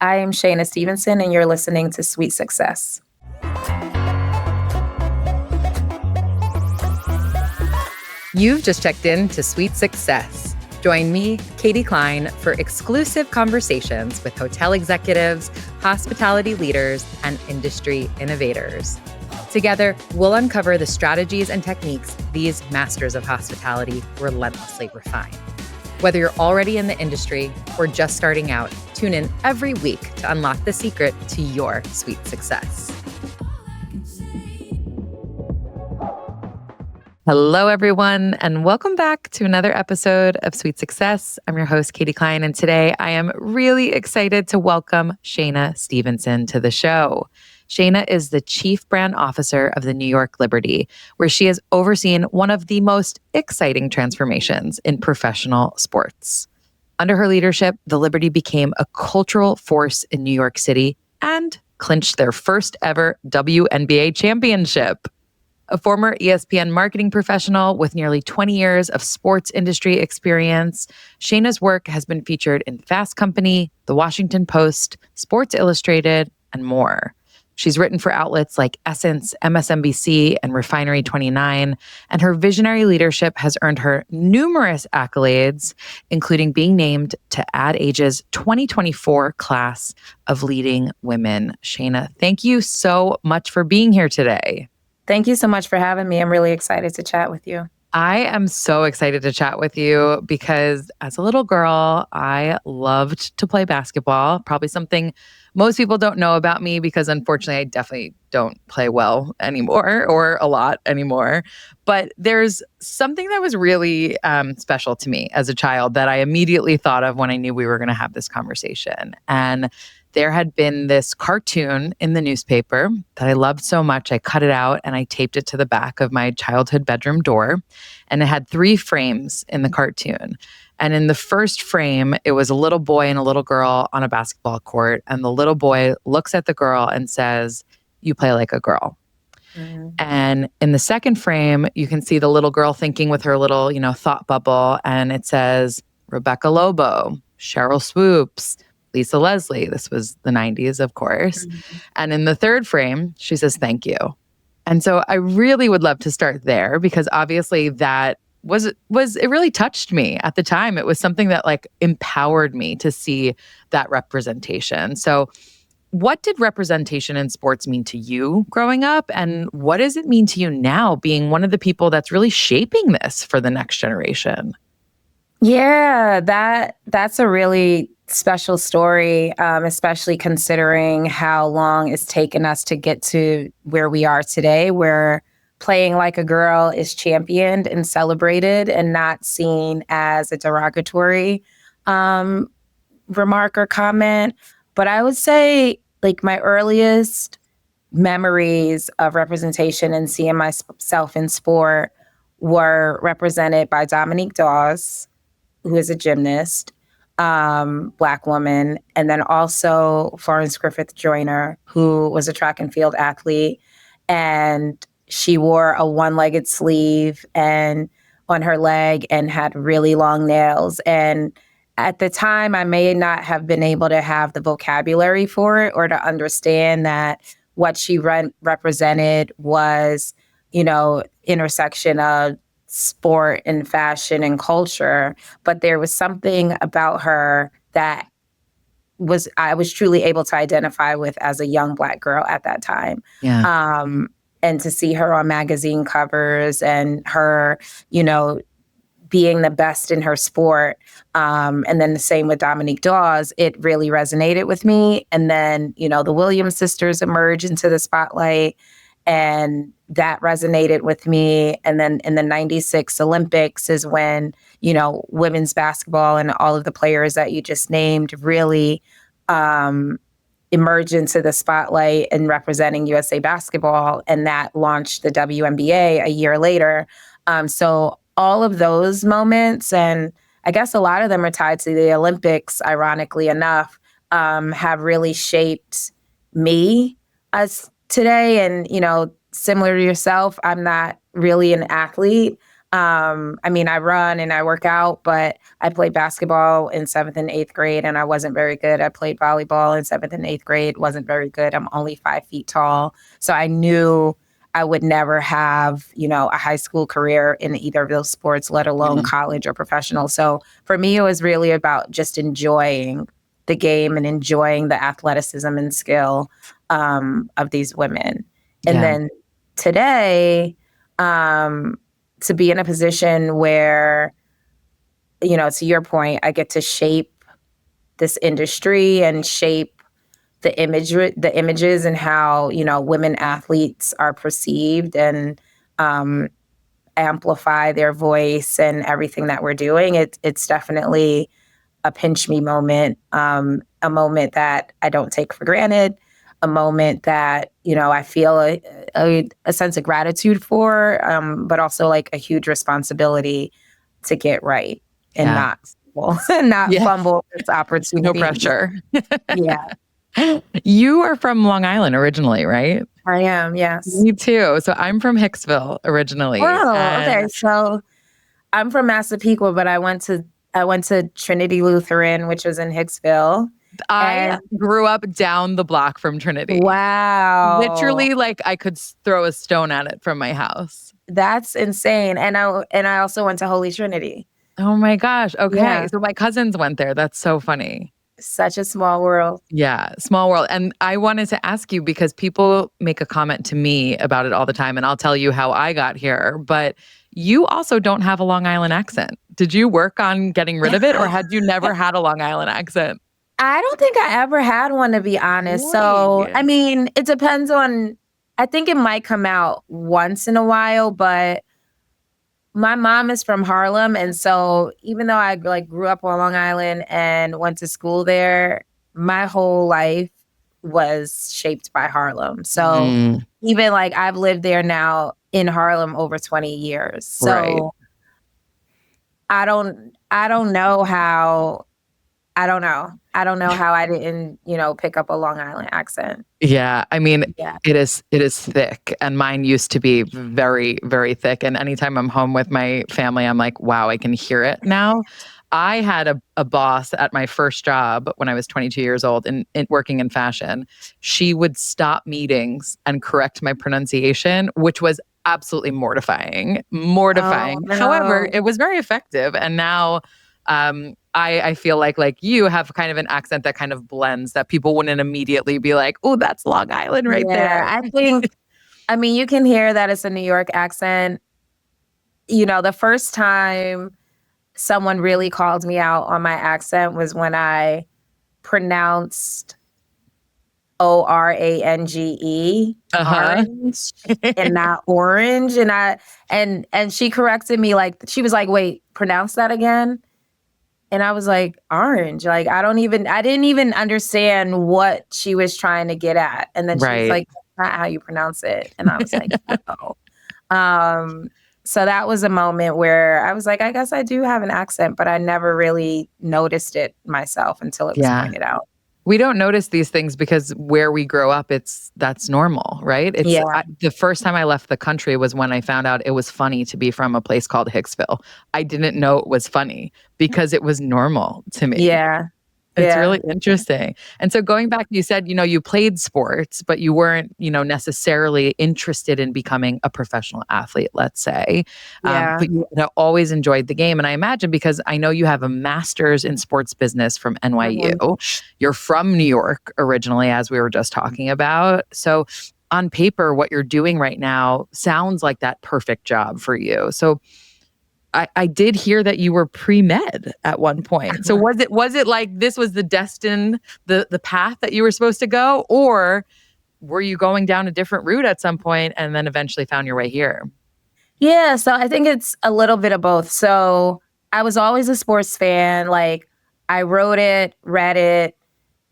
I am Shana Stephenson, and you're listening to Sweet Success. You've just checked in to Sweet Success. Join me, Katie Cline, for exclusive conversations with hotel executives, hospitality leaders, and industry innovators. Together, we'll uncover the strategies and techniques these masters of hospitality relentlessly refine. Whether you're already in the industry or just starting out, tune in every week to unlock the secret to your sweet success. Hello, everyone, and welcome back to another episode of Sweet Success. I'm your host, Katie Cline, and today I am really excited to welcome Shana Stephenson to the show. Shana is the Chief Brand Officer of the New York Liberty, where she has overseen one of the most exciting transformations in professional sports. Under her leadership, the Liberty became a cultural force in New York City and clinched their first ever WNBA championship. A former ESPN marketing professional with nearly 20 years of sports industry experience, Shana's work has been featured in Fast Company, The Washington Post, Sports Illustrated, and more. She's written for outlets like Essence, MSNBC, and Refinery 29, and her visionary leadership has earned her numerous accolades, including being named to Ad Age's 2024 class of leading women. Shana, thank you so much for being here today. Thank you so much for having me. I'm really excited to chat with you. I am so excited to chat with you because as a little girl, I loved to play basketball. Probably something most people don't know about me because unfortunately, I definitely don't play well anymore or a lot anymore. But there's something that was really special to me as a child that I immediately thought of when I knew we were going to have this conversation. And there had been this cartoon in the newspaper that I loved so much. I cut it out and I taped it to the back of my childhood bedroom door. And it had 3 frames in the cartoon. And in the first frame, it was a little boy and a little girl on a basketball court. And the little boy looks at the girl and says, "You play like a girl." Mm-hmm. And in the second frame, you can see the little girl thinking with her little, thought bubble. And it says, "Rebecca Lobo, Cheryl Swoops, Lisa Leslie." This was the 90s, of course. Mm-hmm. And in the third frame, she says, "Thank you." And so I really would love to start there because obviously that it really touched me at the time. It was something that empowered me to see that representation. So what did representation in sports mean to you growing up? And what does it mean to you now being one of the people that's really shaping this for the next generation? Yeah, that's a really special story, especially considering how long it's taken us to get to where we are today, where playing like a girl is championed and celebrated and not seen as a derogatory remark or comment. But I would say my earliest memories of representation and seeing myself in sport were represented by Dominique Dawes, who is a gymnast, Black woman, and then also Florence Griffith Joyner, who was a track and field athlete. And she wore a one-legged sleeve and on her leg and had really long nails. And at the time, I may not have been able to have the vocabulary for it or to understand that what she represented was, intersection of sport and fashion and culture. But there was something about her that I was truly able to identify with as a young Black girl at that time. Yeah. And to see her on magazine covers and her, being the best in her sport. And then the same with Dominique Dawes, it really resonated with me. And then, the Williams sisters emerged into the spotlight and that resonated with me. And then in the 96 Olympics is when, women's basketball and all of the players that you just named really emerge into the spotlight and representing USA basketball. And that launched the WNBA a year later. So all of those moments, and I guess a lot of them are tied to the Olympics, ironically enough, have really shaped me as today. And, similar to yourself, I'm not really an athlete. I mean, I run and I work out, but I played basketball in 7th and 8th grade and I wasn't very good. I played volleyball in 7th and 8th grade, wasn't very good. I'm only 5 feet tall. So I knew I would never have, a high school career in either of those sports, let alone college or professional. So for me, it was really about just enjoying the game and enjoying the athleticism and skill of these women. And Yeah. then today, to be in a position where, to your point, I get to shape this industry and shape the images and how, women athletes are perceived and amplify their voice and everything that we're doing. It's definitely a pinch me moment, a moment that I don't take for granted, a moment that, I feel a sense of gratitude for, but also like a huge responsibility to get right and Yeah. not not Yeah. fumble this No opportunity. pressure. Yeah, You are from Long Island originally, right? I am. Yes. Me too. So I'm from Hicksville originally. Oh, okay. And So I'm from Massapequa, but I went to Trinity Lutheran, which was in Hicksville. I And grew up down the block from Trinity. wow, Literally, like I could throw a stone at it from my house. that's insane. And I also went to Holy Trinity. Oh my gosh. Okay. Yeah, So my cousins went there. That's so funny. such a small world. Yeah, small world. And I wanted to ask you because people make a comment to me about it all the time, and I'll tell you how I got here. But you also don't have a Long Island accent. Did you work on getting rid of it, or had you never had a Long Island accent? I don't think I ever had one, to be honest. So, Really? I mean, it depends on, I think it might come out once in a while, but my mom is from Harlem. And so even though I like grew up on Long Island and went to school there, my whole life was shaped by Harlem. So Mm, even like I've lived there now in Harlem over 20 years. right. So I don't know how I don't know. I don't know how I didn't, pick up a Long Island accent. Yeah, I mean, Yeah. it is thick, and mine used to be very, very thick. And anytime I'm home with my family, I'm like, wow, I can hear it now. I had a boss at my first job when I was 22 years old in working in fashion. She would stop meetings and correct my pronunciation, which was absolutely mortifying. Oh Mortifying. However, no. it was very effective. And now I feel like you have kind of an accent that kind of blends that people wouldn't immediately be like, oh, that's Long Island right Yeah, there. I mean, you can hear that it's a New York accent. The first time someone really called me out on my accent was when I pronounced Orange, Uh-huh. orange, and not orange. And she corrected me, like she was like, "Wait, pronounce that again." And I was like, "Orange." Like I didn't even understand what she was trying to get at. And then she was Right. like, "That's not how you pronounce it." And I was like, "Oh." Um, so that was a moment where I was like, I guess I do have an accent, but I never really noticed it myself until it was Yeah. pointed out. We don't notice these things because where we grow up, that's normal, right? Yeah. The first time I left the country was when I found out it was funny to be from a place called Hicksville. I didn't know it was funny because it was normal to me. Yeah. It's Yeah. really interesting. And so going back, you said, you played sports, but you weren't, necessarily interested in becoming a professional athlete, let's say. Yeah. But you always enjoyed the game. And I imagine because I know you have a master's in sports business from NYU. Mhm. You're from New York originally, as we were just talking about. So on paper, what you're doing right now sounds like that perfect job for you. So I did hear that you were pre-med at one point. So was it like this was the path that you were supposed to go, or were you going down a different route at some point and then eventually found your way here? Yeah, so I think it's a little bit of both. So I was always a sports fan. Like I wrote it, read it,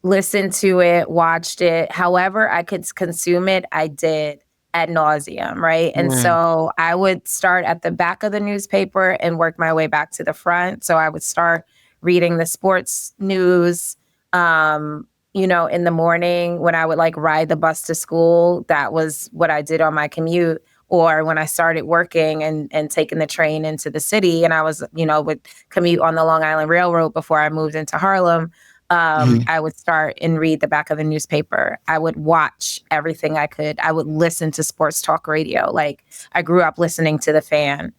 listened to it, watched it. However, I could consume it, I did ad nauseum, right? And Mm, so I would start at the back of the newspaper and work my way back to the front. So I would start reading the sports news. In the morning when I would like ride the bus to school. That was what I did on my commute. or when I started working and taking the train into the city, and I was, would commute on the Long Island Railroad before I moved into Harlem. Mhm. I would start and read the back of the newspaper. I would watch everything I could. I would listen to sports talk radio. Like, I grew up listening to The Fan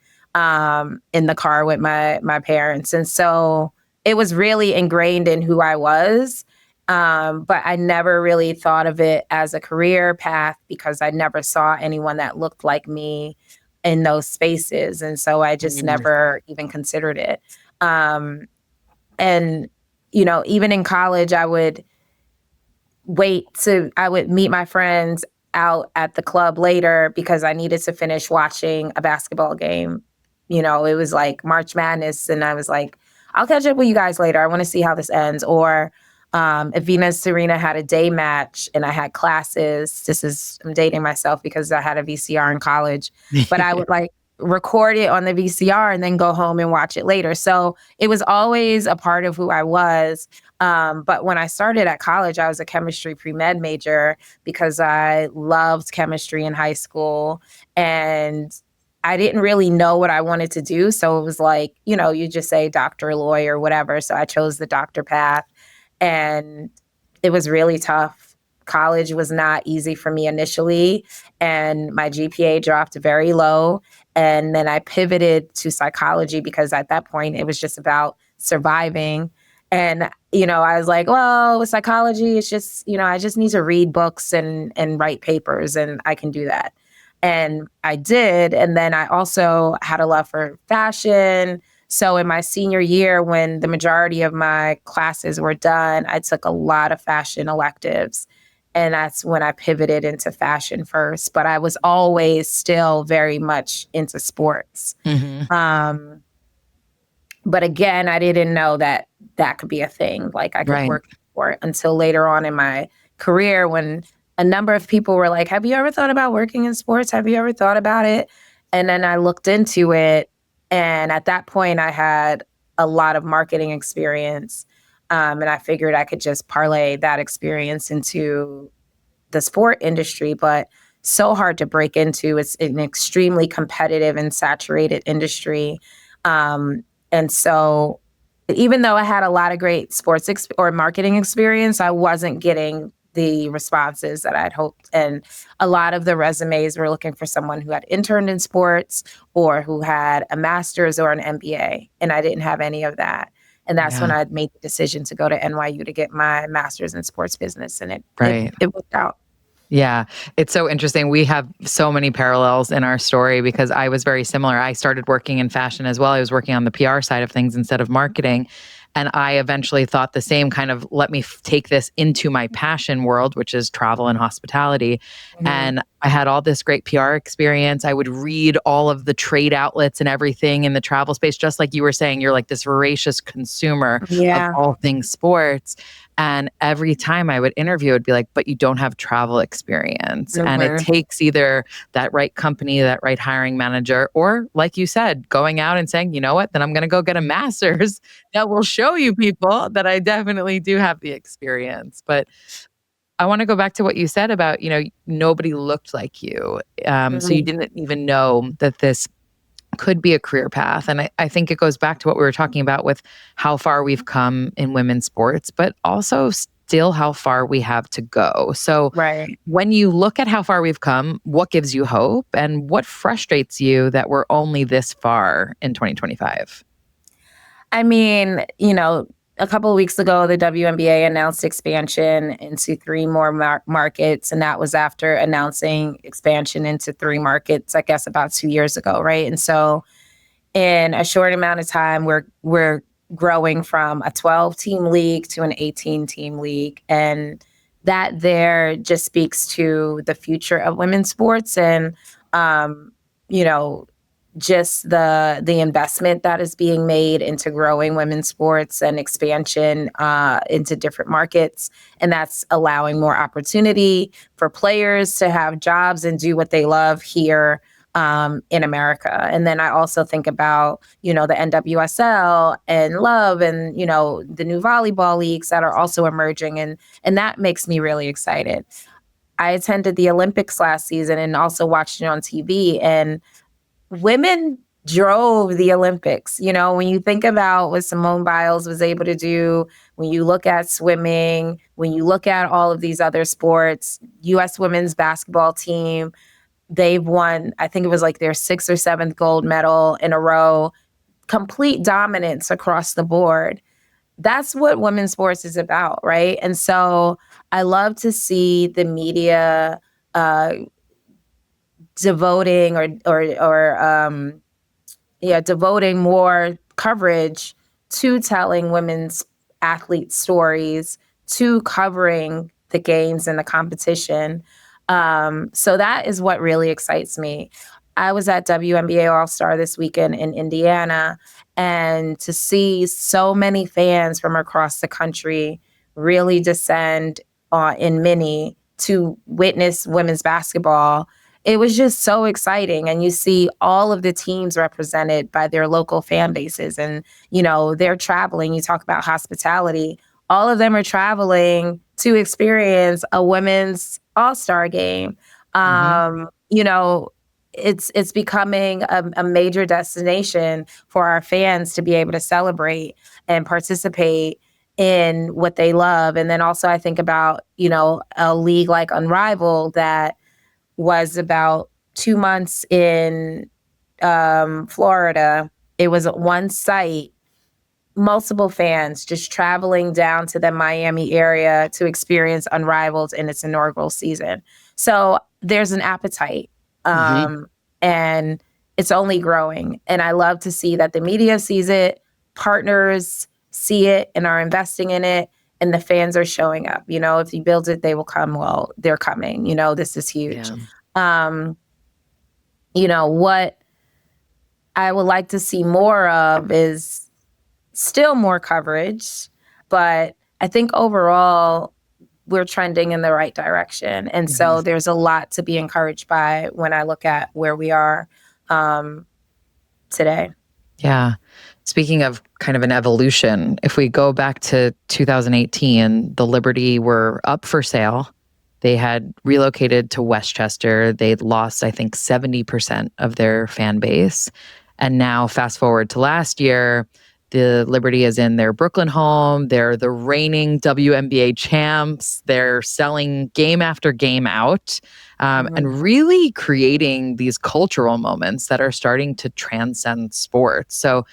in the car with my parents. And so it was really ingrained in who I was. But I never really thought of it as a career path because I never saw anyone that looked like me in those spaces. And so I just Mhm. never even considered it. And, even in college, I would meet my friends out at the club later because I needed to finish watching a basketball game. It was like March Madness, and I was like, I'll catch up with you guys later. I want to see how this ends. Or if Venus Serena had a day match and I had classes, I'm dating myself because I had a VCR in college, but I would like record it on the VCR and then go home and watch it later. So it was always a part of who I was. But when I started at college, I was a chemistry pre-med major because I loved chemistry in high school, and I didn't really know what I wanted to do. So it was like, you just say doctor, lawyer, whatever. So I chose the doctor path, and it was really tough. College was not easy for me initially, and my GPA dropped very low. And then I pivoted to psychology because at that point it was just about surviving. And, I was like, well, with psychology, it's just, I just need to read books and write papers, and I can do that. And I did. And then I also had a love for fashion. So in my senior year, when the majority of my classes were done, I took a lot of fashion electives. And that's when I pivoted into fashion first. But I was always still very much into sports. Mhm. But again, I didn't know that that could be a thing. Like, I could Right. work for it until later on in my career when a number of people were like, have you ever thought about working in sports? Have you ever thought about it? And then I looked into it. And at that point, I had a lot of marketing experience. And I figured I could just parlay that experience into the sport industry, but so hard to break into. It's an extremely competitive and saturated industry. And so even though I had a lot of great sports or marketing experience, I wasn't getting the responses that I'd hoped. And a lot of the resumes were looking for someone who had interned in sports or who had a master's or an MBA. And I didn't have any of that. And that's when Yeah. I made the decision to go to NYU to get my master's in sports business. And Right. it worked out. Yeah, it's so interesting. We have so many parallels in our story because I was very similar. I started working in fashion as well. I was working on the PR side of things instead of marketing. And I eventually thought the same kind of let me take this into my passion world, which is travel and hospitality. Mhm. And I had all this great PR experience. I would read all of the trade outlets and everything in the travel space, just like you were saying, you're like this voracious consumer of Yeah. all things sports. And every time I would interview, it'd be like, but you don't have travel experience. And it Mhm. takes either that right company, that right hiring manager, or like you said, going out and saying, you know what, then I'm going to go get a master's that will show you people that I definitely do have the experience. But I want to go back to what you said about, nobody looked like you. So you Mhm. didn't even know that this could be a career path. And I think it goes back to what we were talking about with how far we've come in women's sports, but also still how far we have to go. So Right. when you look at how far we've come, what gives you hope and what frustrates you that we're only this far in 2025? I mean, a couple of weeks ago, the WNBA announced expansion into three more markets, and that was after announcing expansion into three markets, I guess, about 2 years ago, right? And so, in a short amount of time, we're growing from a 12-team league to an 18-team league, and that there just speaks to the future of women's sports and, you know, just the investment that is being made into growing women's sports and expansion into different markets, and that's allowing more opportunity for players to have jobs and do what they love here in America. And then I also think about the NWSL and Love and the new volleyball leagues that are also emerging, and that makes me really excited. I attended the Olympics last season and also watched it on TV, and women drove the Olympics. You know, when you think about what Simone Biles was able to do, when you look at swimming, when you look at all of these other sports, US women's basketball team, they've won, I think it was like their sixth or seventh gold medal in a row, complete dominance across the board. That's what women's sports is about, right? And so I love to see the media uh, devoting devoting more coverage to telling women's athlete stories, to covering the games and the competition. So that is what really excites me. I was at WNBA All-Star this weekend in Indiana, and to see so many fans from across the country really descend in mini to witness women's basketball, it was just so exciting. And you see all of the teams represented by their local fan bases. And, you know, they're traveling. You talk about hospitality. All of them are traveling to experience a women's all-star game. Mm-hmm. You know, it's becoming a major destination for our fans to be able to celebrate and participate in what they love. And then also I think about, you know, a league like Unrivaled that was about 2 months in Florida. It was at one site, multiple fans just traveling down to the Miami area to experience Unrivaled in its inaugural season. So there's an appetite, Mm-hmm. and it's only growing. And I love to see that the media sees it, partners see it and are investing in it, and the fans are showing up. You know, if you build it, they will come. Well, they're coming. You know, this is huge. Yeah. Um, you know, what I would like to see more of is still more coverage, but I think overall we're trending in the right direction. And Mm-hmm. so there's a lot to be encouraged by when I look at where we are um, today. Yeah. Speaking of kind of an evolution, if we go back to 2018, the Liberty were up for sale. They had relocated to Westchester. They'd lost, I think, 70% of their fan base. And now, fast forward to last year, the Liberty is in their Brooklyn home. They're the reigning WNBA champs. They're selling game after game out, and really creating these cultural moments that are starting to transcend sports. So,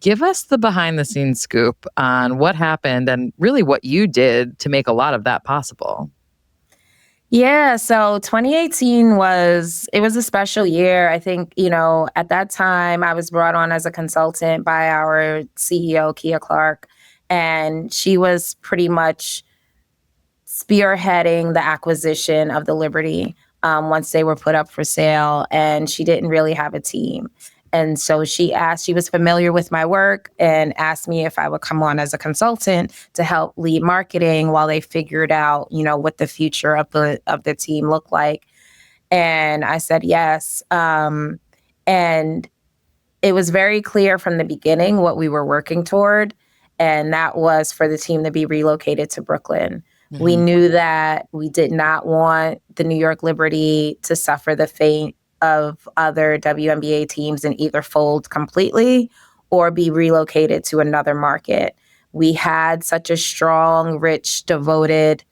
give us the behind the scenes scoop on what happened and really what you did to make a lot of that possible. Yeah, so 2018 was a special year. I think, you know, at that time I was brought on as a consultant by our CEO, Kia Clark, and she was pretty much spearheading the acquisition of the Liberty once they were put up for sale, and she didn't really have a team. And so she was familiar with my work and asked me if I would come on as a consultant to help lead marketing while they figured out, you know, what the future of the team looked like. And I said yes. And it was very clear from the beginning what we were working toward, and that was for the team to be relocated to Brooklyn. We Mm-hmm. knew that we did not want the New York Liberty to suffer the fate of other WNBA teams and either fold completely or be relocated to another market. We had such a strong, rich, devoted,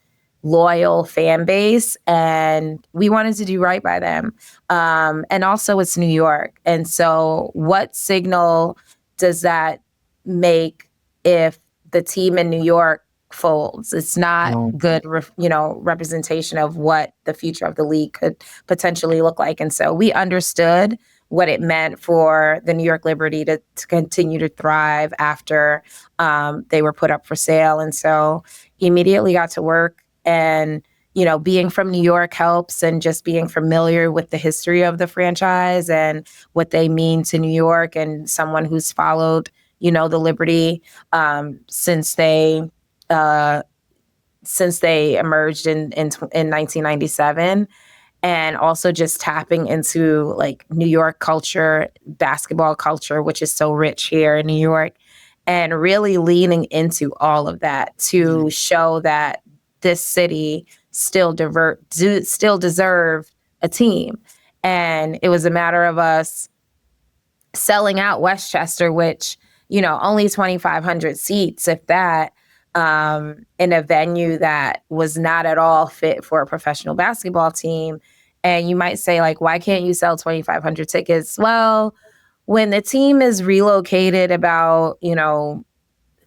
loyal fan base, and we wanted to do right by them. And also, it's New York. And so, what signal does that make if the team in New York folds? It's not Oh, good, representation of what the future of the league could potentially look like. And so we understood what it meant for the New York Liberty to continue to thrive after they were put up for sale. And so immediately got to work. And, you know, being from New York helps, and just being familiar with the history of the franchise and what they mean to New York, and someone who's followed, you know, the Liberty since they emerged in 1997, and also just tapping into like New York culture, basketball culture, which is so rich here in New York, and really leaning into all of that to show that this city still deserved a team. And it was a matter of us selling out Westchester, which, only 2,500 seats, if that, in a venue that was not at all fit for a professional basketball team. And you might say, like, why can't you sell 2,500 tickets? Well, when the team is relocated about,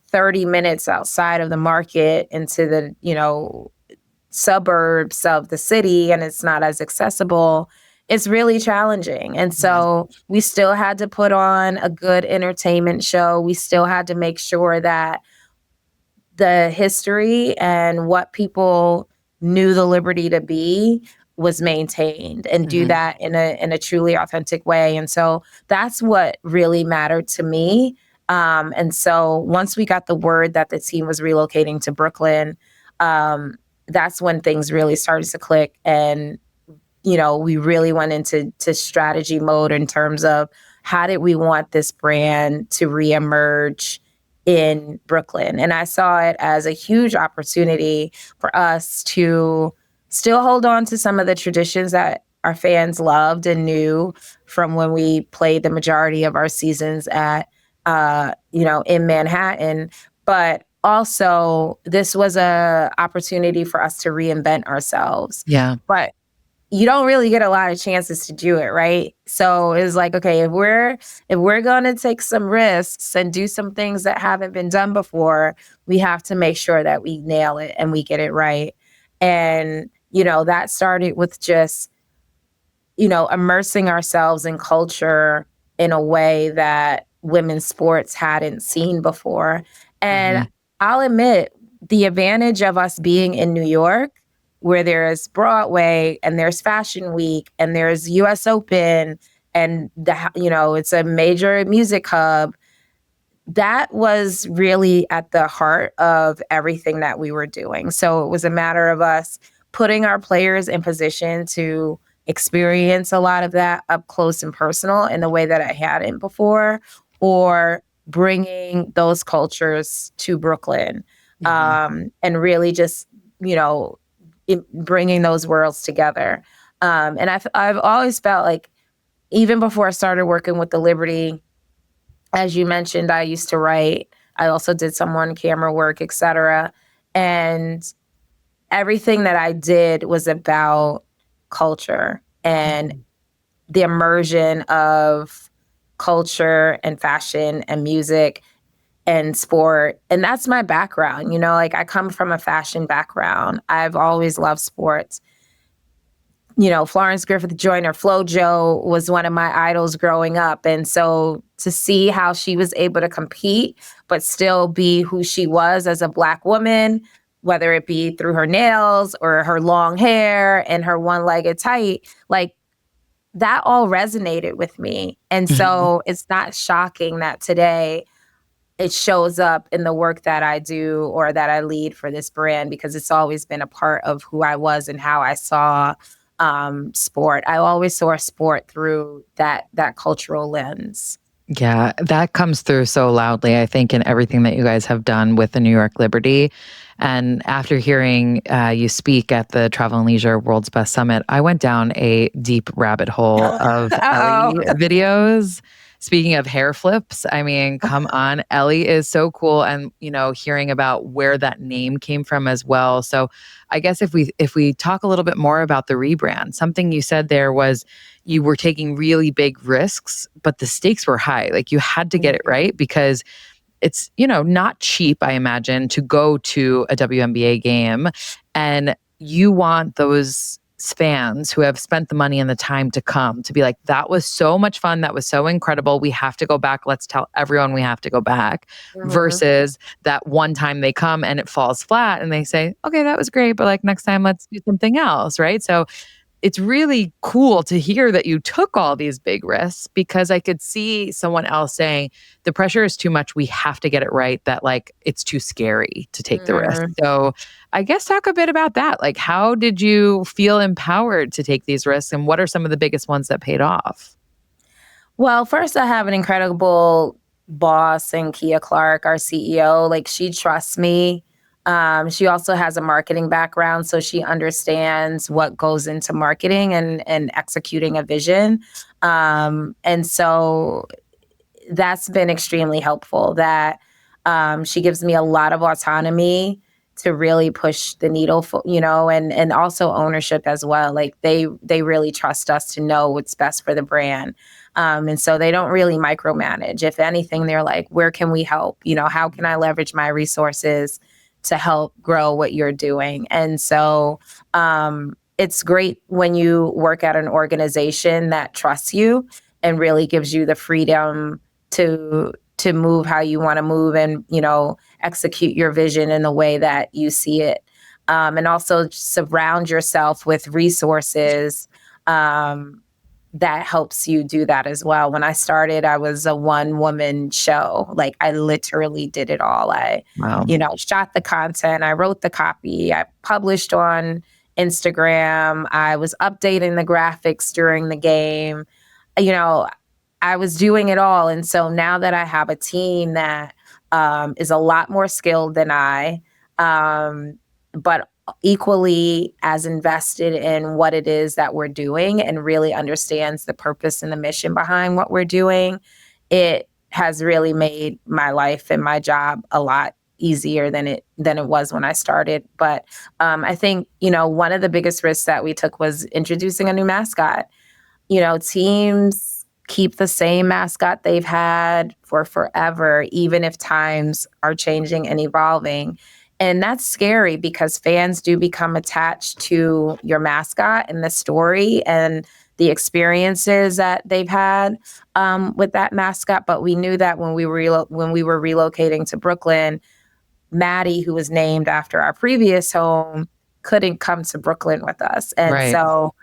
30 minutes outside of the market into the, suburbs of the city, and it's not as accessible, it's really challenging. And Yeah. so we still had to put on a good entertainment show. We still had to make sure that the history and what people knew the Liberty to be was maintained, and do Mhm. that in a truly authentic way. And so that's what really mattered to me. And so once we got the word that the team was relocating to Brooklyn, um, that's when things really started to click. And we really went into strategy mode in terms of how did we want this brand to reemerge in Brooklyn. And I saw it as a huge opportunity for us to still hold on to some of the traditions that our fans loved and knew from when we played the majority of our seasons at, in Manhattan. But also, this was a opportunity for us to reinvent ourselves. Yeah. But you don't really get a lot of chances to do it, right? So it's like, okay, if we're going to take some risks and do some things that haven't been done before, we have to make sure that we nail it and we get it right. And that started with just immersing ourselves in culture in a way that women's sports hadn't seen before. And Mhm. I'll admit, the advantage of us being in New York, where there's Broadway and there's Fashion Week and there's US Open, and it's a major music hub, that was really at the heart of everything that we were doing. So it was a matter of us putting our players in position to experience a lot of that up close and personal in the way that I hadn't before, or bringing those cultures to Brooklyn, Mhm. and really just, bringing those worlds together. And I've always felt like, even before I started working with the Liberty, as you mentioned, I used to write. I also did some on-camera work, etc. And everything that I did was about culture and Mhm. the immersion of culture and fashion and music and sport. And that's my background. Like, I come from a fashion background. I've always loved sports. Florence Griffith Joyner, FloJo, was one of my idols growing up. And so to see how she was able to compete, but still be who she was as a Black woman, whether it be through her nails or her long hair and her one-legged tight, like, that all resonated with me. And Mhm. so it's not shocking that today it shows up in the work that I do or that I lead for this brand, because it's always been a part of who I was and how I saw sport. I always saw sport through that cultural lens. Yeah, that comes through so loudly, I think, in everything that you guys have done with the New York Liberty. And after hearing you speak at the Travel and Leisure World's Best Summit, I went down a deep rabbit hole of Uh-oh. Ellie videos. Speaking of hair flips, I mean, come on, Ellie is so cool, and hearing about where that name came from as well. So, I guess if we talk a little bit more about the rebrand, something you said there was you were taking really big risks, but the stakes were high. Like, you had to get it right, because it's, not cheap, I imagine, to go to a WNBA game. And you want those fans who have spent the money and the time to come to be like, that was so much fun. That was so incredible. We have to go back. Let's tell everyone we have to go back. Mhm. Versus that one time they come and it falls flat and they say, okay, that was great, but like next time, let's do something else. Right. So it's really cool to hear that you took all these big risks, because I could see someone else saying the pressure is too much. We have to get it right. That like it's too scary to take the risk. Mhm. So I guess talk a bit about that. Like, how did you feel empowered to take these risks, and what are some of the biggest ones that paid off? Well, first, I have an incredible boss in Kia Clark, our CEO. Like, she trusts me She also has a marketing background, so she understands what goes into marketing and executing a vision. And so that's been extremely helpful. That she gives me a lot of autonomy to really push the needle, for, and also ownership as well. Like they really trust us to know what's best for the brand. And so they don't really micromanage. If anything, they're like, where can we help? How can I leverage my resources to help grow what you're doing? And so it's great when you work at an organization that trusts you and really gives you the freedom to move how you want to move, and execute your vision in the way that you see it, and also surround yourself with resources that helps you do that as well. When I started, I was a one woman show. Like I literally did it all. I Wow. shot the content, I wrote the copy, I published on Instagram, I was updating the graphics during the game. you know I was doing it all. And so now that I have a team that is a lot more skilled than but equally as invested in what it is that we're doing and really understands the purpose and the mission behind what we're doing, it has really made my life and my job a lot easier than it was when I started. But I think, one of the biggest risks that we took was introducing a new mascot. Teams keep the same mascot they've had for forever, even if times are changing and evolving. And that's scary because fans do become attached to your mascot and the story and the experiences that they've had with that mascot. But we knew that when we were relocating to Brooklyn, Maddie, who was named after our previous home, couldn't come to Brooklyn with us. And Right. so,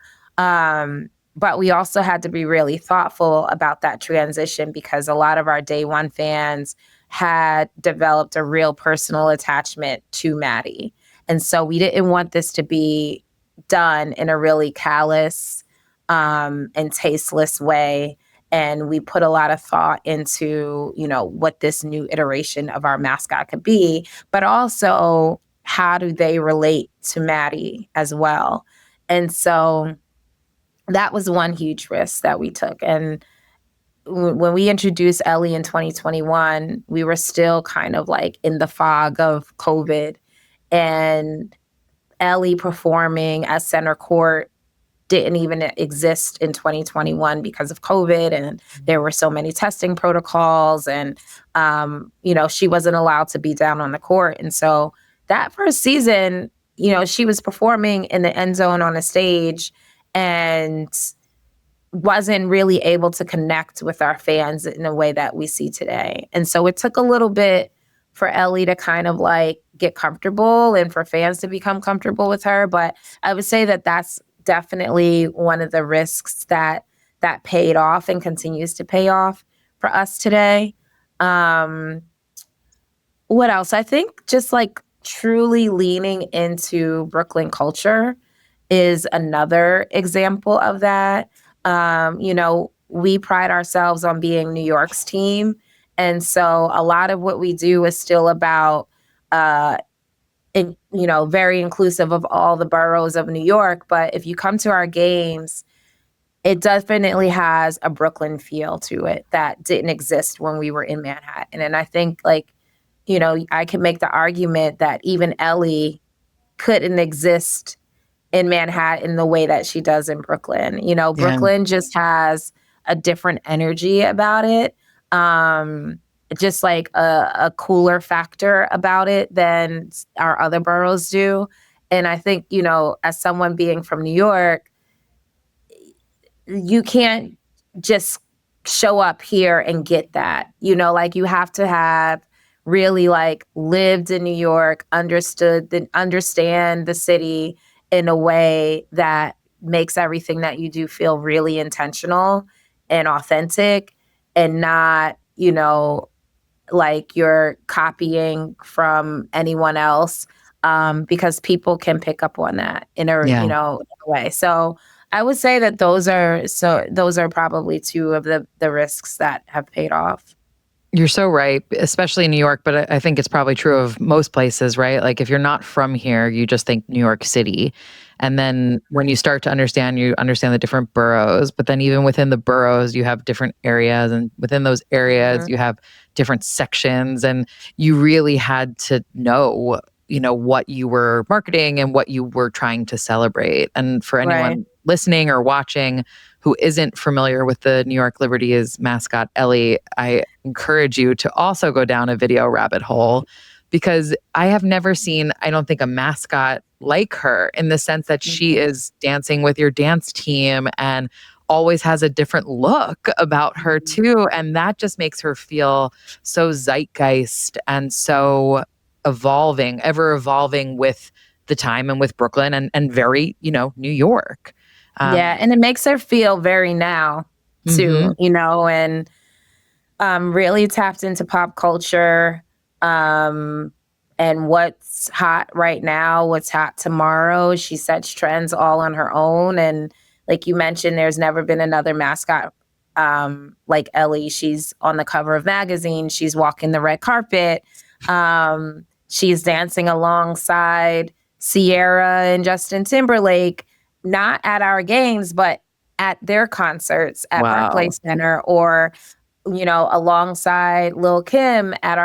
but we also had to be really thoughtful about that transition because a lot of our day one fans had developed a real personal attachment to Maddie. And so we didn't want this to be done in a really callous and tasteless way. And we put a lot of thought into, what this new iteration of our mascot could be, but also how do they relate to Maddie as well. And so that was one huge risk that we took. And when we introduced Ellie in 2021, we were still kind of like in the fog of COVID, and Ellie performing as center court didn't even exist in 2021 because of COVID, and there were so many testing protocols, and she wasn't allowed to be down on the court. And so that first season, she was performing in the end zone on a stage and wasn't really able to connect with our fans in a way that we see today. And so it took a little bit for Ellie to kind of like get comfortable and for fans to become comfortable with her. But I would say that that's definitely one of the risks that paid off and continues to pay off for us today. What else? I think just like truly leaning into Brooklyn culture is another example of that. We pride ourselves on being New York's team. And so a lot of what we do is still about, very inclusive of all the boroughs of New York. But if you come to our games, it definitely has a Brooklyn feel to it that didn't exist when we were in Manhattan. And I think I can make the argument that even Ellie couldn't exist in Manhattan the way that she does in Brooklyn. Brooklyn just has a different energy about it. Just like a cooler factor about it than our other boroughs do. And I think, as someone being from New York, you can't just show up here and get that. You have to have really lived in New York, understand the city in a way that makes everything that you do feel really intentional and authentic, and not, like you're copying from anyone else, because people can pick up on that in a way. So I would say that those are probably two of the risks that have paid off. You're so right, especially in New York, but I think it's probably true of most places, right? Like if you're not from here, you just think New York City. And then when you start to understand, you understand the different boroughs. But then even within the boroughs, you have different areas. And within those areas, Mhm. you have different sections. And you really had to know, what you were marketing and what you were trying to celebrate. And for Right. anyone listening or watching who isn't familiar with the New York Liberty's mascot, Ellie, I encourage you to also go down a video rabbit hole because I have never seen, I don't think, a mascot like her in the sense that she Mhm. is dancing with your dance team and always has a different look about her Mhm. too. And that just makes her feel so zeitgeist and so evolving, ever evolving with the time and with Brooklyn and very, New York. Yeah, Um, and it makes her feel very now too, mhm, and really tapped into pop culture, um, and what's hot right now, what's hot tomorrow. She sets trends all on her own. And like you mentioned, there's never been another mascot like Ellie. She's on the cover of magazines, she's walking the red carpet, she's dancing alongside Sierra and Justin Timberlake, not at our games, but at their concerts at wow. Barclays Center, or alongside Lil Kim at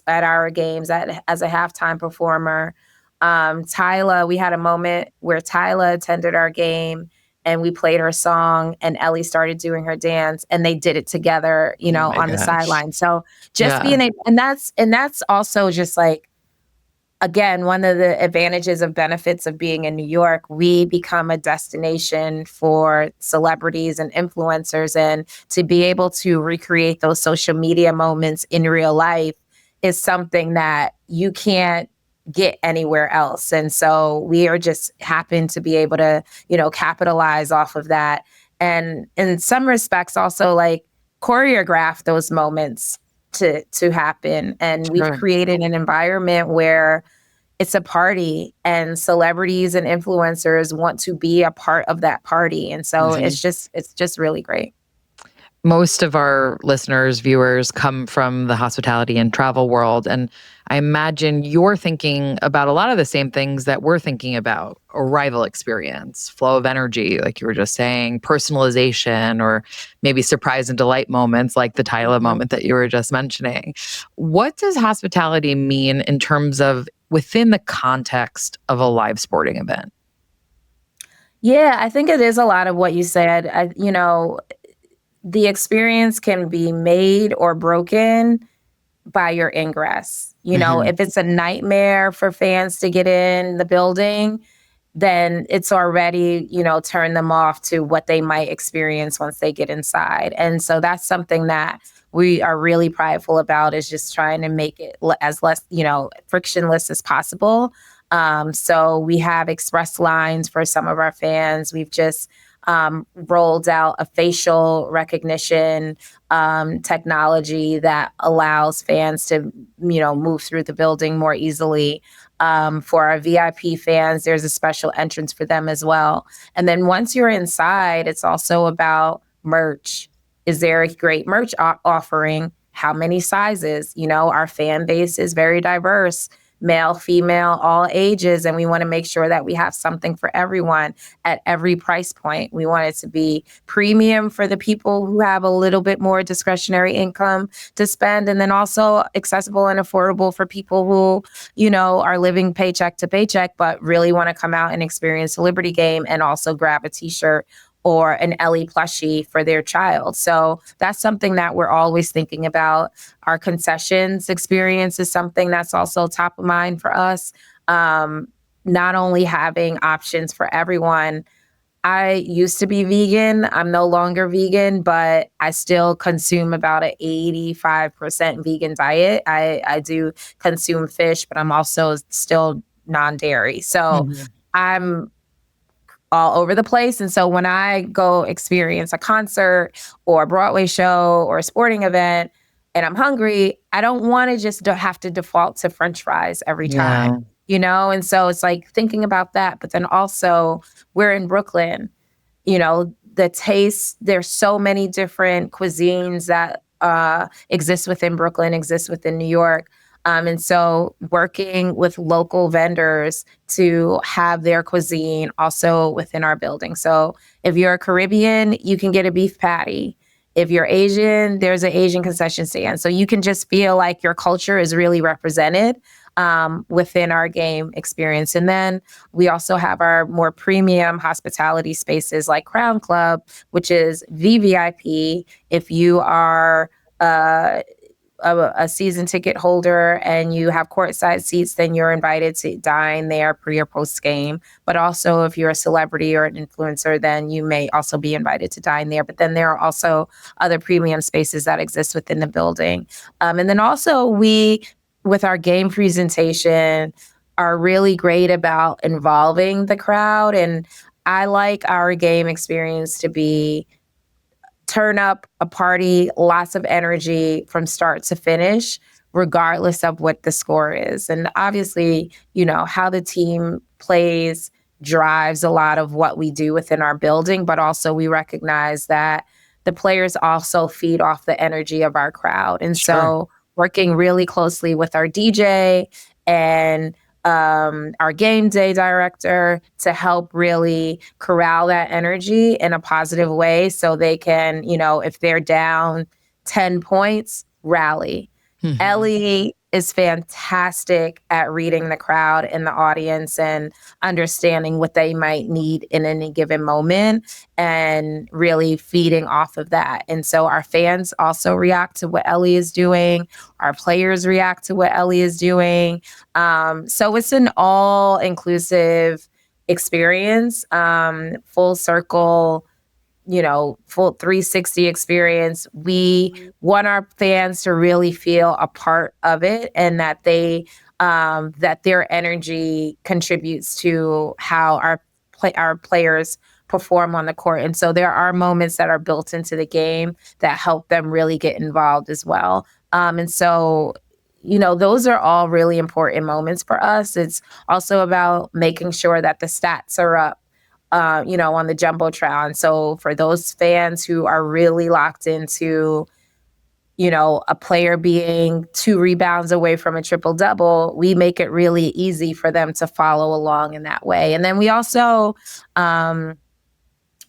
at our games as a halftime performer. Tyla, we had a moment where Tyla attended our game and we played her song and Ellie started doing her dance and they did it together, Oh my on the gosh. sideline. So just Yeah. and that's also just like, again, one of the advantages of benefits of being in New York, we become a destination for celebrities and influencers. And to be able to recreate those social media moments in real life is something that you can't get anywhere else. And so we are just happen to be able to, capitalize off of that. And in some respects, also like choreograph those moments to happen. And we've Sure. created an environment where it's a party and celebrities and influencers want to be a part of that party. And so Mhm. it's just really great. Most of our listeners, viewers come from the hospitality and travel world. And I imagine you're thinking about a lot of the same things that we're thinking about: arrival experience, flow of energy, like you were just saying, personalization, or maybe surprise and delight moments like the Tyla Mhm. moment that you were just mentioning. What does hospitality mean in terms of within the context of a live sporting event? Yeah, I think it is a lot of what you said. The experience can be made or broken by your ingress. Mhm. If it's a nightmare for fans to get in the building, then it's already, turn them off to what they might experience once they get inside. And so that's something that we are really prideful about, is just trying to make it as less, frictionless as possible. So we have express lines for some of our fans. We've just rolled out a facial recognition technology that allows fans to, move through the building more easily. For our VIP fans, there's a special entrance for them as well. And then once you're inside, it's also about merch. Is there a great merch offering? How many sizes? Our fan base is very diverse, male, female, all ages. And we want to make sure that we have something for everyone at every price point. We want it to be premium for the people who have a little bit more discretionary income to spend, and then also accessible and affordable for people who, are living paycheck to paycheck, but really want to come out and experience a Liberty game and also grab a t-shirt or an Ellie plushie for their child. So that's something that we're always thinking about. Our concessions experience is something that's also top of mind for us. Um, Not only having options for everyone. I used to be vegan. I'm no longer vegan, but I still consume about an 85% vegan diet. I do consume fish, but I'm also still non-dairy. So Mhm. I'm all over the place. And so when I go experience a concert or a Broadway show or a sporting event and I'm hungry, I don't want to just have to default to French fries every time, Yeah. And so it's like thinking about that. But then also, we're in Brooklyn, the taste, there's so many different cuisines that exists within Brooklyn, exists within New York. And so working with local vendors to have their cuisine also within our building. So if you're a Caribbean, you can get a beef patty. If you're Asian, there's an Asian concession stand. So you can just feel like your culture is really represented within our game experience. And then we also have our more premium hospitality spaces like Crown Club, which is VVIP. If you are a season ticket holder and you have courtside seats, then you're invited to dine there pre or post game. But also, if you're a celebrity or an influencer, then you may also be invited to dine there. But then there are also other premium spaces that exist within the building. And then also, we, with our game presentation, are really great about involving the crowd. And I like our game experience to be turn up a party, lots of energy from start to finish, regardless of what the score is. And obviously, how the team plays drives a lot of what we do within our building, but also we recognize that the players also feed off the energy of our crowd. And so working really closely with our DJ and our game day director to help really corral that energy in a positive way so they can, if they're down 10 points, rally. Mm-hmm. Ellie is fantastic at reading the crowd and the audience and understanding what they might need in any given moment and really feeding off of that. And so our fans also react to what Ellie is doing. Our players react to what Ellie is doing. So it's an all-inclusive experience, full circle, full 360 experience. We want our fans to really feel a part of it and that they that their energy contributes to how our players perform on the court. And so there are moments that are built into the game that help them really get involved as well. And so those are all really important moments for us. It's also about making sure that the stats are up on the Jumbotron. So for those fans who are really locked into, a player being 2 rebounds away from a triple double, we make it really easy for them to follow along in that way. And then we also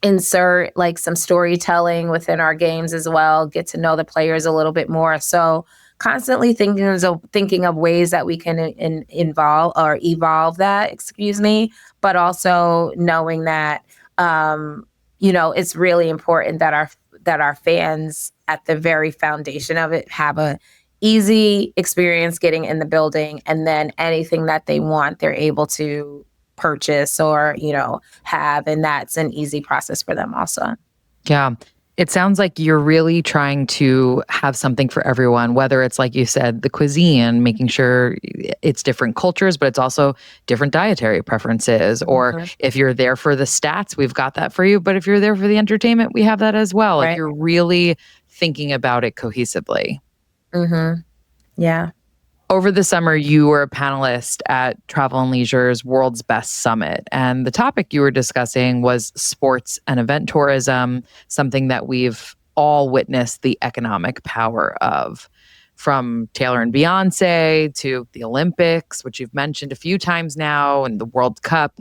insert like some storytelling within our games as well, get to know the players a little bit more. So constantly thinking of ways that we can evolve that, but also knowing that, it's really important that our fans at the very foundation of it have a easy experience getting in the building, and then anything that they want, they're able to purchase or, have, and that's an easy process for them also. Yeah. It sounds like you're really trying to have something for everyone, whether it's, like you said, the cuisine, making sure it's different cultures, but it's also different dietary preferences. Or if you're there for the stats, we've got that for you. But if you're there for the entertainment, we have that as well. Right. Like, you're really thinking about it cohesively. Mm-hmm. Yeah. Over the summer, you were a panelist at Travel and Leisure's World's Best Summit. And the topic you were discussing was sports and event tourism, something that we've all witnessed the economic power of. From Taylor and Beyonce to the Olympics, which you've mentioned a few times now, and the World Cup.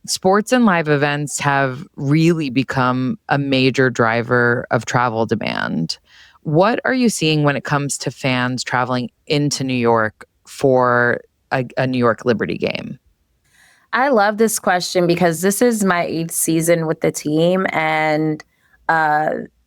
Sports and live events have really become a major driver of travel demand. What are you seeing when it comes to fans traveling into New York for a New York Liberty game? I love this question because this is my 8th season with the team. And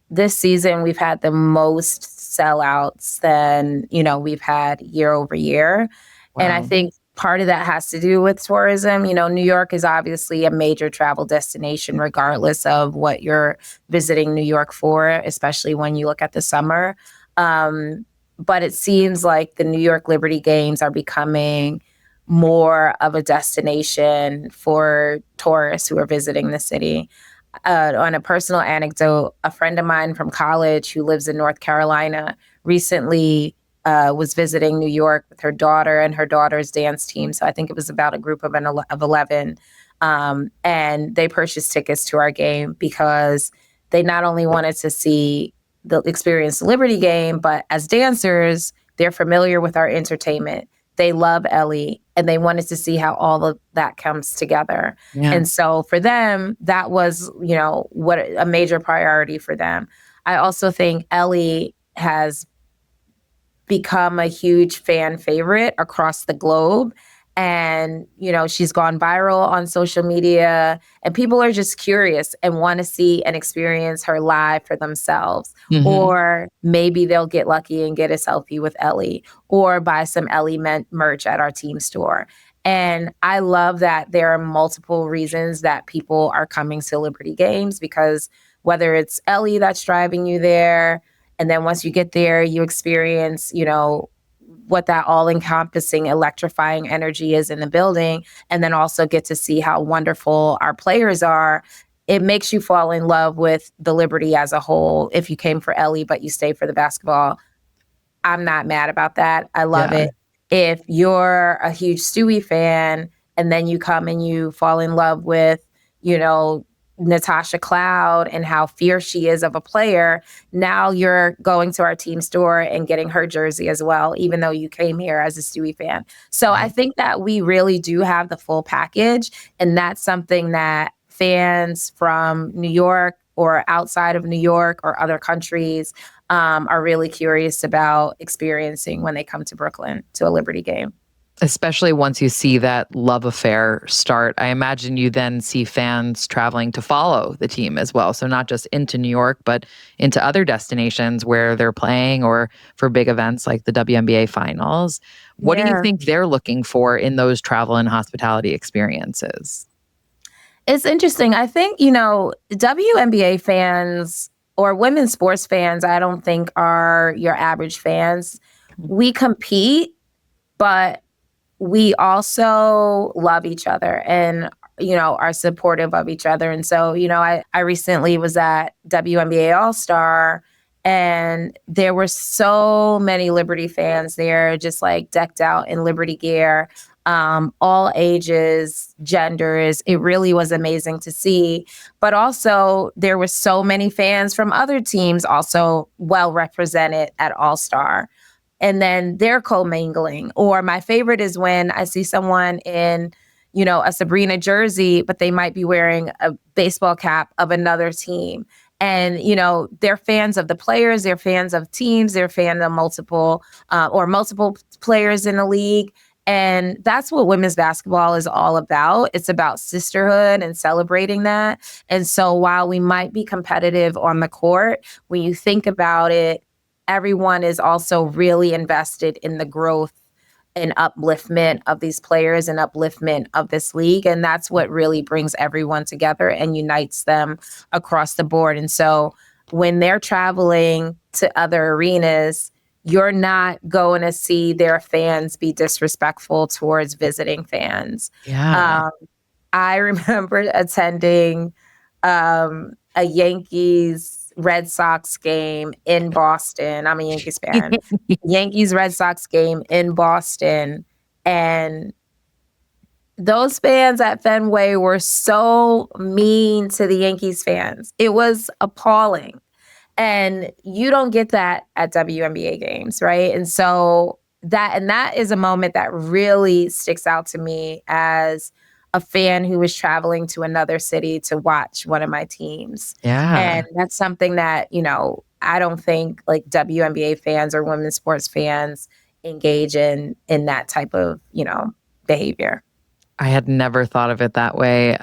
this season, we've had the most sellouts than, we've had year over year. Wow. And I think part of that has to do with tourism. New York is obviously a major travel destination, regardless of what you're visiting New York for, especially when you look at the summer. But it seems like the New York Liberty Games are becoming more of a destination for tourists who are visiting the city. On a personal anecdote, a friend of mine from college who lives in North Carolina recently was visiting New York with her daughter and her daughter's dance team. So I think it was about a group of 11. And they purchased tickets to our game because they not only wanted to see experience the Liberty game, but as dancers, they're familiar with our entertainment. They love Ellie and they wanted to see how all of that comes together. Yeah. And so for them, that was, what a major priority for them. I also think Ellie has become a huge fan favorite across the globe. And, she's gone viral on social media, and people are just curious and want to see and experience her live for themselves. Mm-hmm. Or maybe they'll get lucky and get a selfie with Ellie or buy some Ellie merch at our team store. And I love that there are multiple reasons that people are coming to Liberty Games, because whether it's Ellie that's driving you there, and then once you get there, you experience, what that all-encompassing, electrifying energy is in the building, and then also get to see how wonderful our players are. It makes you fall in love with the Liberty as a whole. If you came for Ellie, but you stay for the basketball, I'm not mad about that. I love Yeah. it. If you're a huge Stewie fan and then you come and you fall in love with, Natasha Cloud and how fierce she is of a player, now you're going to our team store and getting her jersey as well, even though you came here as a Stewie fan. So I Right. think that we really do have the full package. And that's something that fans from New York or outside of New York or other countries are really curious about experiencing when they come to Brooklyn to a Liberty game. Especially once you see that love affair start, I imagine you then see fans traveling to follow the team as well. So not just into New York, but into other destinations where they're playing or for big events like the WNBA finals. What do you Yeah. think they're looking for in those travel and hospitality experiences? It's interesting. I think, WNBA fans or women's sports fans, I don't think are your average fans. We compete, but we also love each other and, are supportive of each other. And so, I recently was at WNBA All-Star, and there were so many Liberty fans there, just like decked out in Liberty gear, all ages, genders. It really was amazing to see. But also, there were so many fans from other teams also well represented at All-Star, and then they're commingling. Or my favorite is when I see someone in, a Sabrina jersey, but they might be wearing a baseball cap of another team. And, they're fans of the players, they're fans of teams, they're fans of multiple players in the league. And that's what women's basketball is all about. It's about sisterhood and celebrating that. And so while we might be competitive on the court, when you think about it, everyone is also really invested in the growth and upliftment of these players and upliftment of this league. And that's what really brings everyone together and unites them across the board. And so when they're traveling to other arenas, you're not going to see their fans be disrespectful towards visiting fans. Yeah. I remember attending a Yankees Red Sox game in Boston. I'm a Yankees fan. Yankees Red Sox game in Boston. And those fans at Fenway were so mean to the Yankees fans. It was appalling. And you don't get that at WNBA games, right? And so that is a moment that really sticks out to me as a fan who was traveling to another city to watch one of my teams. Yeah. And that's something that, I don't think like WNBA fans or women's sports fans engage in that type of, behavior. I had never thought of it that way.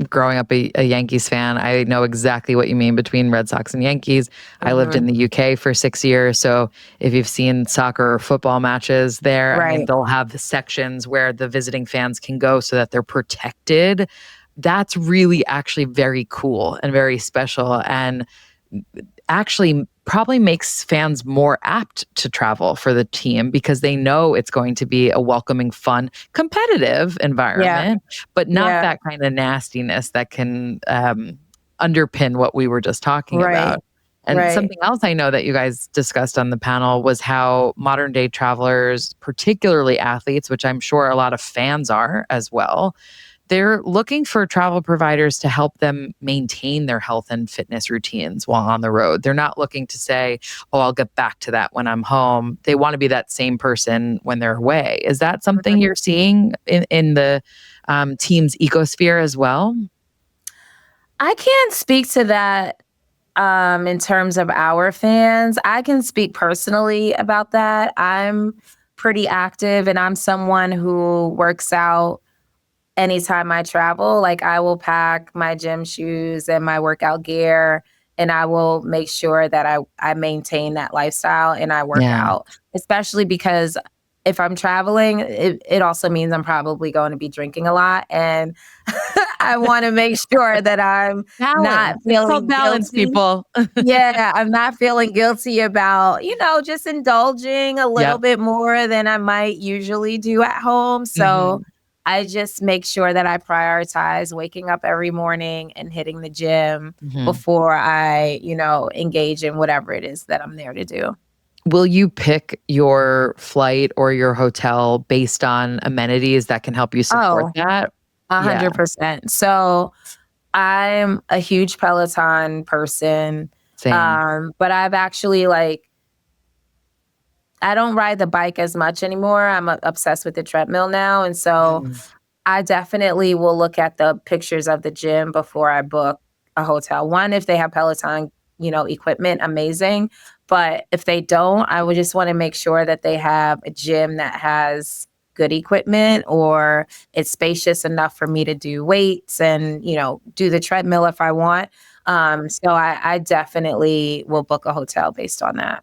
Growing up a Yankees fan, I know exactly what you mean between Red Sox and Yankees. I lived in the UK for 6 years. So if you've seen soccer or football matches there, I mean, Right. they'll have sections where the visiting fans can go so that they're protected. That's really actually very cool and very special. And actually probably makes fans more apt to travel for the team because they know it's going to be a welcoming, fun, competitive environment, but not Yeah. that kind of nastiness that can underpin what we were just talking Right. about. And Right. something else I know that you guys discussed on the panel was how modern day travelers, particularly athletes, which I'm sure a lot of fans are as well, they're looking for travel providers to help them maintain their health and fitness routines while on the road. They're not looking to say, oh, I'll get back to that when I'm home. They want to be that same person when they're away. Is that something you're seeing in the team's ecosphere as well? I can't speak to that in terms of our fans. I can speak personally about that. I'm pretty active and I'm someone who works out anytime I travel. Like I will pack my gym shoes and my workout gear and I will make sure that I maintain that lifestyle and I work Yeah. out, especially because if I'm traveling, it also means I'm probably going to be drinking a lot. And I want to make sure that I'm not Balance. It's called feeling balance, guilty. people. Yeah, I'm not feeling guilty about, just indulging a little Yep. bit more than I might usually do at home. So Hmm. I just make sure that I prioritize waking up every morning and hitting the gym Hmm. before I, engage in whatever it is that I'm there to do. Will you pick your flight or your hotel based on amenities that can help you support Oh, that? Yeah, 100%. So I'm a huge Peloton person. same. But I've actually I don't ride the bike as much anymore. I'm obsessed with the treadmill now. And so Mm. I definitely will look at the pictures of the gym before I book a hotel. One, if they have Peloton, equipment, amazing. But if they don't, I would just want to make sure that they have a gym that has good equipment or it's spacious enough for me to do weights and, do the treadmill if I want. So I definitely will book a hotel based on that.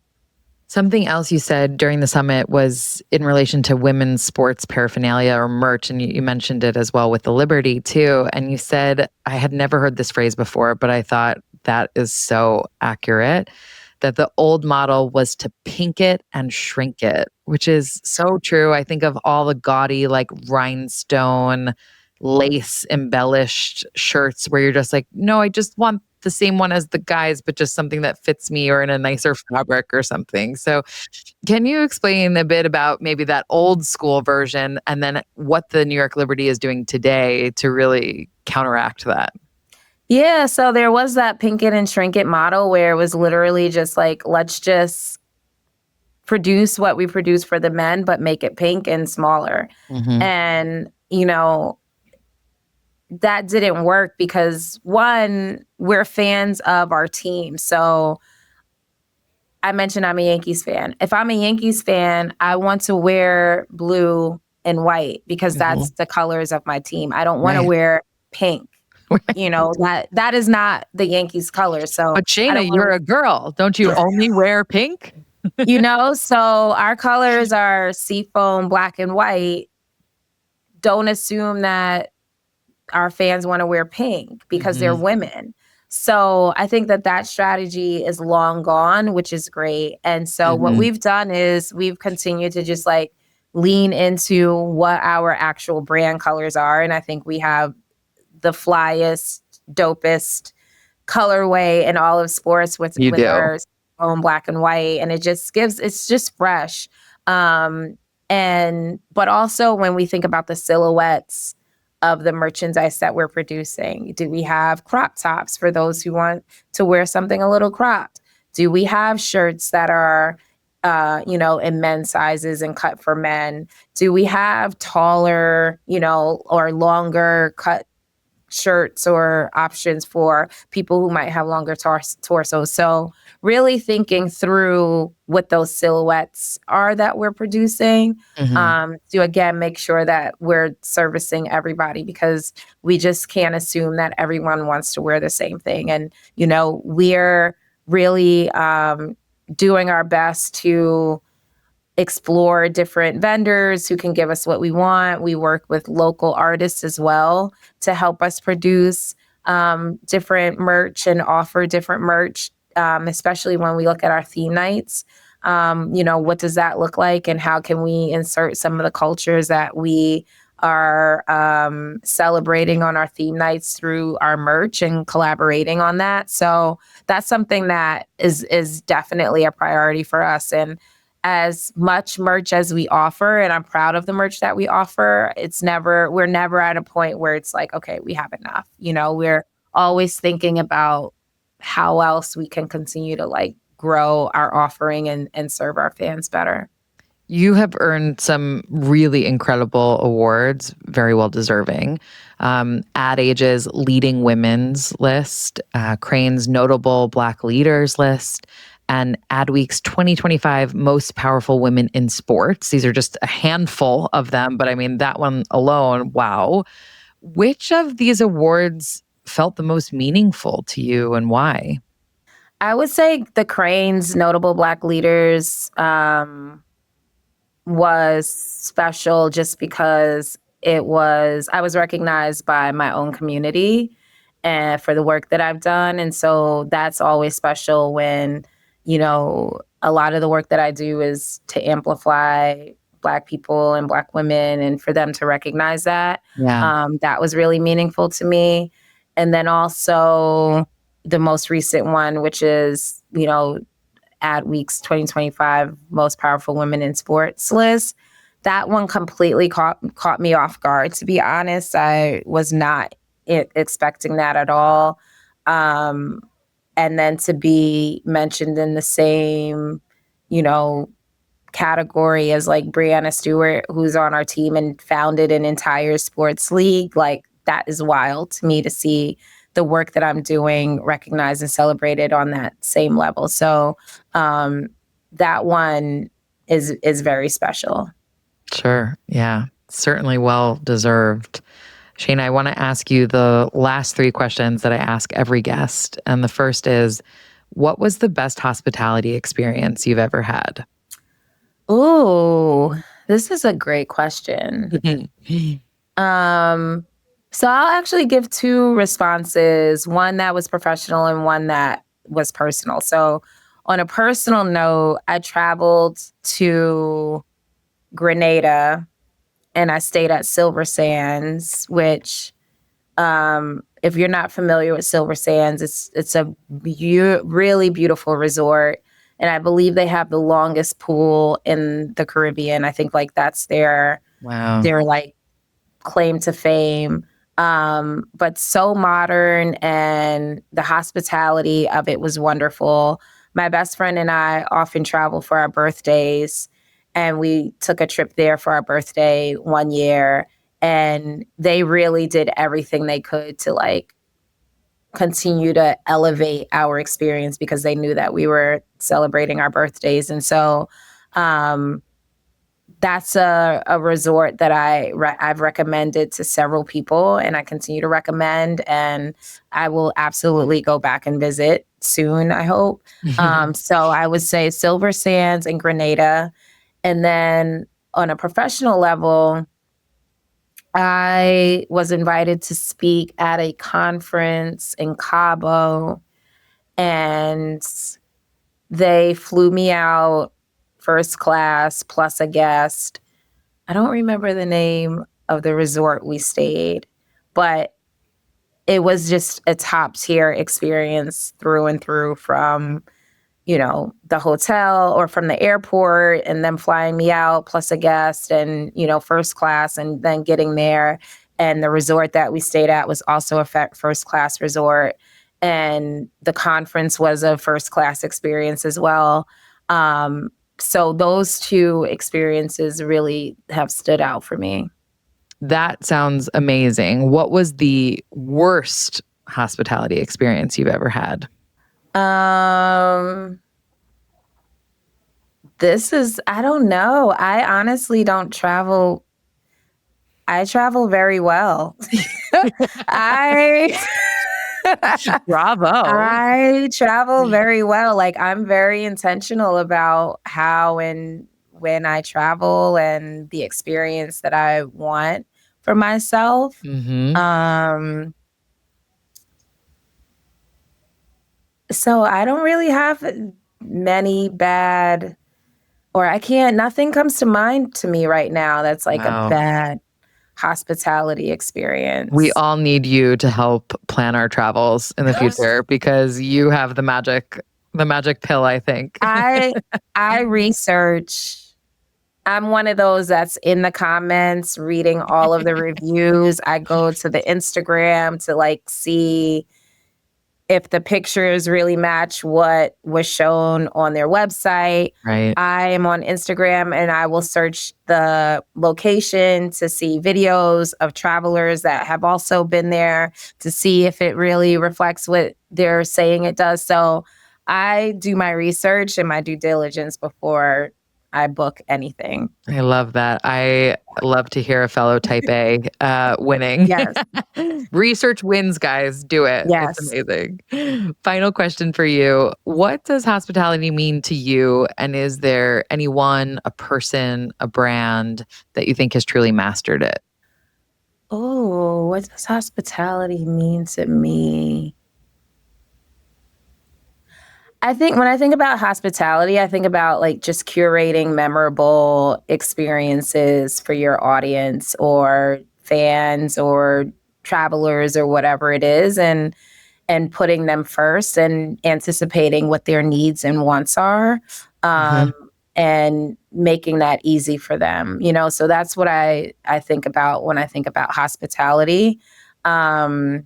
Something else you said during the summit was in relation to women's sports paraphernalia or merch. And you mentioned it as well with the Liberty too. And you said, I had never heard this phrase before, but I thought that is so accurate that the old model was to pink it and shrink it, which is so true. I think of all the gaudy, like rhinestone, lace embellished shirts where you're just like, no, I just want the same one as the guys, but just something that fits me or in a nicer fabric or something. So, can you explain a bit about maybe that old school version and then what the New York Liberty is doing today to really counteract that? Yeah, so there was that pink it and shrink it model where it was literally just like, let's just produce what we produce for the men, but make it pink and smaller. Hmm. And, that didn't work because one, we're fans of our team. So I mentioned I'm a Yankees fan. If I'm a Yankees fan, I want to wear blue and white because Hmm. that's the colors of my team. I don't want to Right. wear pink. That is not the Yankees color. So But I Shayna, don't you're want a girl. Don't you only wear pink? so our colors are seafoam, black and white. Don't assume that our fans want to wear pink because they're Hmm. women. So I think that strategy is long gone, which is great. And so what Hmm. we've done is we've continued to just lean into what our actual brand colors are. And I think we have the flyest, dopest colorway in all of sports You with do. our own black and white, and it's just fresh. um and but also when we think about the silhouettes of the merchandise that we're producing, do we have crop tops for those who want to wear something a little cropped? Do we have shirts that are in men's sizes and cut for men? Do we have taller, or longer cut shirts or options for people who might have longer torsos? So really thinking through what those silhouettes are that we're producing, Hmm. to again make sure that we're servicing everybody, because we just can't assume that everyone wants to wear the same thing. And we're really doing our best to explore different vendors who can give us what we want. We work with local artists as well to help us produce different merch and offer different merch, especially when we look at our theme nights. What does that look like, and how can we insert some of the cultures that we are celebrating on our theme nights through our merch and collaborating on that. So that's something that is definitely a priority for us. And as much merch as we offer, and I'm proud of the merch that we offer, we're never at a point where it's like, okay, we have enough. We're always thinking about how else we can continue to like grow our offering and serve our fans better. You have earned some really incredible awards, very well deserving. Ad Age's Leading Women's list, Crane's Notable Black Leaders list, and Adweek's 2025 Most Powerful Women in Sports. These are just a handful of them, but I mean, that one alone, wow. Which of these awards felt the most meaningful to you and why? I would say the Crane's Notable Black Leaders was special just because I was recognized by my own community and for the work that I've done. And so that's always special when, a lot of the work that I do is to amplify Black people and Black women, and for them to recognize that. Yeah. That was really meaningful to me. And then also the most recent one, which is, Adweek's 2025 Most Powerful Women in Sports list. That one completely caught me off guard. To be honest, I was not expecting that at all. And then to be mentioned in the same, you know, category as like Brianna Stewart, who's on our team and founded an entire sports league, like that is wild to me to see the work that I'm doing recognized and celebrated on that same level. So that one is very special. Sure. Yeah. Certainly well deserved. Shana, I want to ask you the last three questions that I ask every guest. And the first is, what was the best hospitality experience you've ever had? Oh, this is a great question. So I'll actually give two responses, one that was professional and one that was personal. So on a personal note, I traveled to Grenada and I stayed at Silver Sands, which if you're not familiar with Silver Sands, it's a really beautiful resort. And I believe they have the longest pool in the Caribbean. I think like that's Wow. their like claim to fame. But so modern, and the hospitality of it was wonderful. My best friend and I often travel for our birthdays, and we took a trip there for our birthday one year, and they really did everything they could to like continue to elevate our experience because they knew that we were celebrating our birthdays. And so that's a resort that I've recommended to several people, and I continue to recommend, and I will absolutely go back and visit soon, I hope. So I would say Silver Sands and Grenada. And then on a professional level, I was invited to speak at a conference in Cabo, and they flew me out first class plus a guest. I don't remember the name of the resort we stayed, but it was just a top tier experience through and through, from the hotel or from the airport and them flying me out plus a guest and, first class, and then getting there. And the resort that we stayed at was also a first class resort. And the conference was a first class experience as well. So those two experiences really have stood out for me. That sounds amazing. What was the worst hospitality experience you've ever had? I don't know. I honestly don't travel. I travel very well. I Bravo. I travel very well. Like I'm very intentional about how and when I travel and the experience that I want for myself. So I don't really have many bad, or nothing comes to mind to me right now that's like a bad hospitality experience. We all need you to help plan our travels in the future because you have the magic The magic pill, I think. I I research. I'm one of those that's in the comments reading all of the reviews. I go to the Instagram to like see if the pictures really match what was shown on their website. Right. I am on Instagram and I will search the location to see videos of travelers that have also been there to see if it really reflects what they're saying it does. So I do my research and my due diligence before I book anything. I love that. I love to hear a fellow type A winning. Yes. Research wins, guys. Do it. It's Yes. amazing. Final question for you. What does hospitality mean to you? And is there anyone, a person, a brand that you think has truly mastered it? Oh, what does hospitality mean to me? I think when I think about hospitality, I think about like just curating memorable experiences for your audience or fans or travelers or whatever it is, and putting them first and anticipating what their needs and wants are, Mhm. um, and making that easy for them. So that's what I think about when I think about hospitality, um,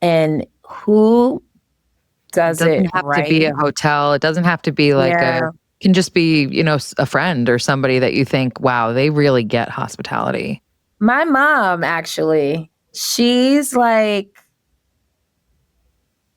and who It does it doesn't have to be right. a hotel. It doesn't have to be like Yeah. can just be, a friend or somebody that you think, wow, they really get hospitality. My mom, actually, she's like,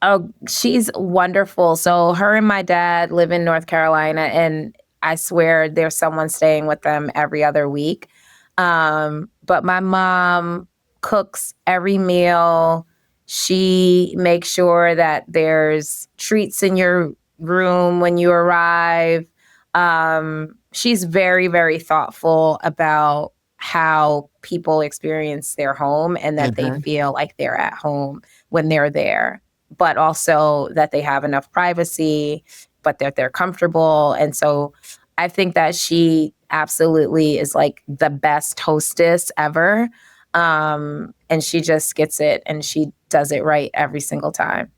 oh, she's wonderful. So her and my dad live in North Carolina, and I swear there's someone staying with them every other week. But my mom cooks every meal. She makes sure that there's treats in your room when you arrive. She's very, very thoughtful about how people experience their home and that they Mhm. feel like they're at home when they're there, but also that they have enough privacy, but that they're comfortable. And so I think that she absolutely is like the best hostess ever. And she just gets it and she does it right every single time.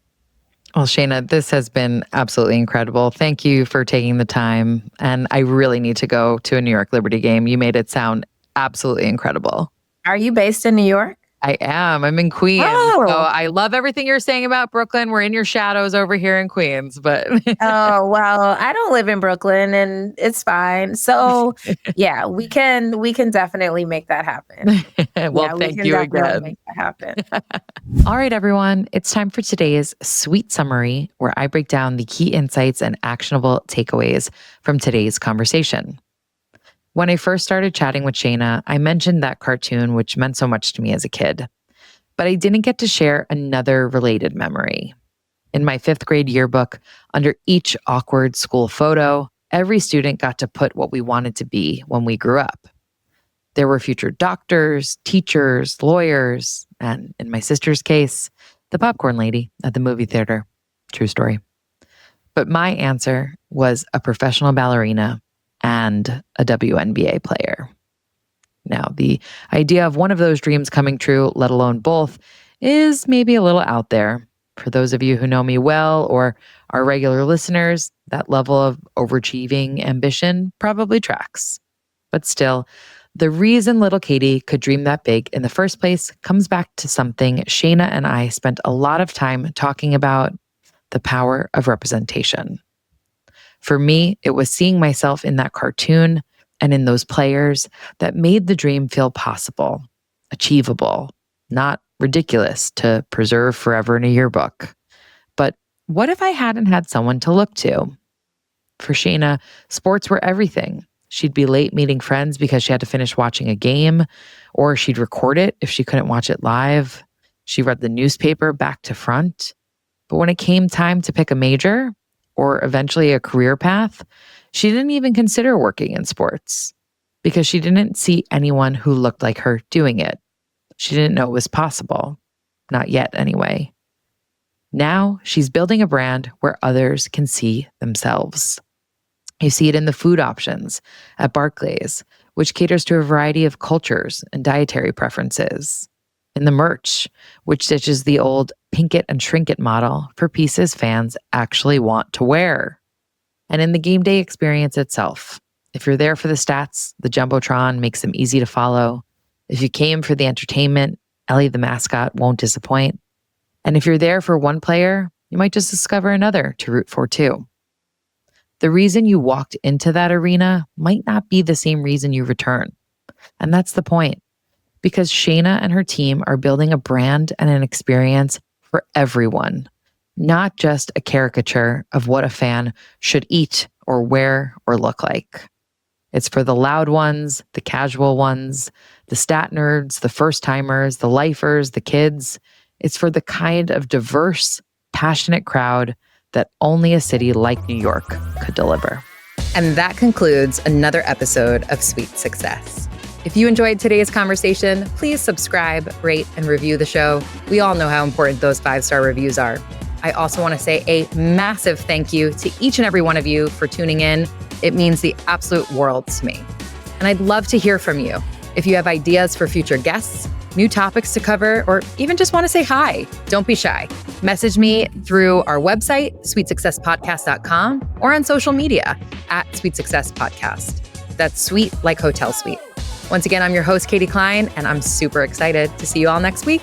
Well, Shana, this has been absolutely incredible. Thank you for taking the time. And I really need to go to a New York Liberty game. You made it sound absolutely incredible. Are you based in New York? I am. I'm in Queens. So Oh, I love everything you're saying about Brooklyn. We're in your shadows over here in Queens, but oh, well, I don't live in Brooklyn and it's fine. So yeah, we can definitely make that happen. well, Yeah, we thank can you definitely again. make that happen. All right, everyone. It's time for today's sweet summary where I break down the key insights and actionable takeaways from today's conversation. When I first started chatting with Shana, I mentioned that cartoon, which meant so much to me as a kid, but I didn't get to share another related memory. In my fifth grade yearbook, under each awkward school photo, every student got to put what we wanted to be when we grew up. There were future doctors, teachers, lawyers, and in my sister's case, the popcorn lady at the movie theater. True story. But my answer was a professional ballerina and a WNBA player. Now, the idea of one of those dreams coming true, let alone both, is maybe a little out there. For those of you who know me well or are regular listeners, that level of overachieving ambition probably tracks. But still, the reason little Katie could dream that big in the first place comes back to something Shana and I spent a lot of time talking about: the power of representation. For me, it was seeing myself in that cartoon and in those players that made the dream feel possible, achievable, not ridiculous to preserve forever in a yearbook. But what if I hadn't had someone to look to? For Shana, sports were everything. She'd be late meeting friends because she had to finish watching a game, or she'd record it if she couldn't watch it live. She read the newspaper back to front. But when it came time to pick a major or eventually a career path, she didn't even consider working in sports because she didn't see anyone who looked like her doing it. She didn't know it was possible. Not yet, anyway. Now she's building a brand where others can see themselves. You see it in the food options at Barclays, which caters to a variety of cultures and dietary preferences. in the merch, which ditches the old pink it and shrink it model for pieces fans actually want to wear. And in the game day experience itself, if you're there for the stats, the Jumbotron makes them easy to follow. If you came for the entertainment, Ellie the mascot won't disappoint. And if you're there for one player, you might just discover another to root for too. The reason you walked into that arena might not be the same reason you return. And that's the point. Because Shana and her team are building a brand and an experience for everyone, not just a caricature of what a fan should eat or wear or look like. It's for the loud ones, the casual ones, the stat nerds, the first timers, the lifers, the kids. It's for the kind of diverse, passionate crowd that only a city like New York could deliver. And that concludes another episode of Sweet Success. If you enjoyed today's conversation, please subscribe, rate, and review the show. We all know how important those 5-star reviews are. I also want to say a massive thank you to each and every one of you for tuning in. It means the absolute world to me. And I'd love to hear from you. If you have ideas for future guests, new topics to cover, or even just want to say hi, don't be shy. Message me through our website, sweetsuccesspodcast.com, or on social media at Sweet Success Podcast. That's sweet like hotel suite. Once again, I'm your host, Katie Cline, and I'm super excited to see you all next week.